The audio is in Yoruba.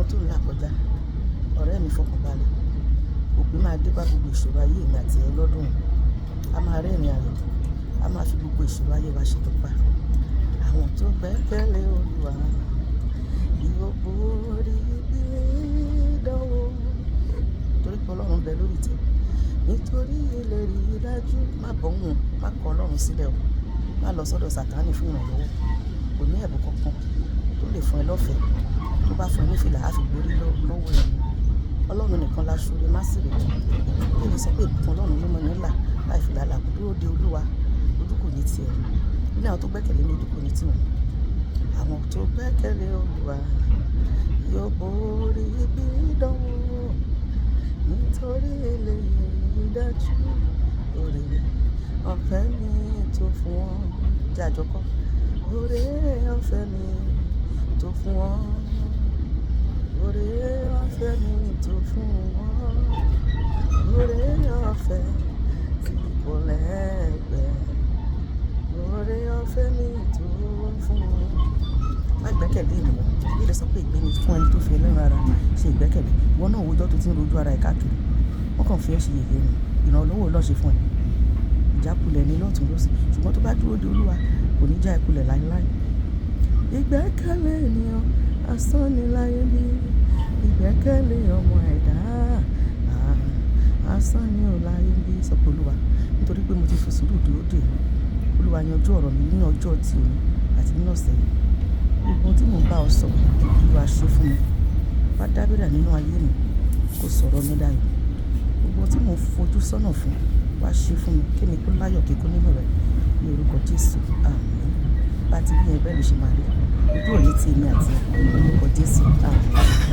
ogun tó ń là kọjá, ọ̀rẹ́ mi fọkàn balẹ̀. Òpin máa dé bá gbogbo ìṣòro ayé mi àti ẹ lọ́dún yìí. A máa rẹ́rìn ayọ̀, a máa fi gbogbo ìṣòro ayé wa ṣe tọpa. Àwọn tó gbẹ́kẹ̀lé Olúwa yóò borí bí ìdánwò. Torí pé Ọlọ́run bẹ lórí ìtẹ́. Nítorí ìlérí dájú, má bọ́ wọn, má kọ Ọlọ́run sílẹ̀ o. Má lọ sọ́dọ̀ Sátánì fún ìrànlọ́wọ́. Kò ní ẹ̀bùn kankan tó lè fún ẹ lọ́fẹ̀ẹ́. Tó bá fún ẹ ní fìlà, á fi gborí lọ́wọ́ ẹ. Ọlọ́run nìkan la ṣoore, má sì rèé. Kí ni sọ pé ìbùkún Ọlọ́run mímọ́ nílà láì fi làálàá kò dúró de Olúwa, ojú kò ní tiẹ̀. Ní àwọn tó gbẹ́kẹ̀lé ní ojú kò ní tiwọn. Àwọn tó gbẹ́kẹ̀lé Olúwa yóò borí bí ìdánwò. Nítorí ìlérí dájú, oore ọ̀fẹ́ mi tó fún wọn. Jẹ́ àjọkọ́. Oore ọ̀fẹ́ mi tó fún wọn. Oore ọ̀fẹ́ mi tó fún wọn. Oore ọ̀fẹ́ tí kò lẹ́gbẹ́. Oore ọ̀fẹ́ mi tó fún wọn. Má gbẹ́kẹ̀lé ènìyàn. Bí lè sọ pé ìgbéni fún ẹni tó fi ẹlẹ́ran ara ṣe ìgbẹ́kẹ̀lé. Ìwọ náà wojọ́ tó ti ń rojú ara ẹ̀ káàkiri. Wọ́n kàn fi ẹ́ ṣe yẹ̀yẹ́ ni. Ìrànlọ́wọ́ ló ṣe fún ẹ. Ìjákulẹ̀ ni lọ́tùn lósì. Ṣùgbọ́n tó bá dúró de Olúwa, kò ní já ẹ kulẹ̀ láéláé. Ìgbẹ́kẹ̀lé ènìyàn asán ni láyé bí. Ìgbẹ́kẹ̀lé ọmọ ẹ̀dá asán ni ò láyé bí. Sọ pé Olúwa, nítorí pé mo ti fi sùúrù dúró dè ọ́. Olúwa yanjú ọ̀rọ̀ mi ní ọjọ́ ti òní àti nínú ọ̀sẹ̀ yìí. Gbogbo ohun tí mò ń bá ọ sọ, Olúwa ṣe fún mi. Wá dábìrà nínú ayé mi, kó sọ̀rọ̀ mi dayọ̀. Gbogbo ohun tí mò ń fojú sọ́nà fún, wá ṣe fún mi. Kí ni kó láyọ̀ kíkún nínú rẹ̀ ní orúkọ Jésù. Àmín. Bá ti bí ẹgbẹ́ lè ṣe máa rí. Ojú òní ti èmi àti orúkọ Jésù. Àmín.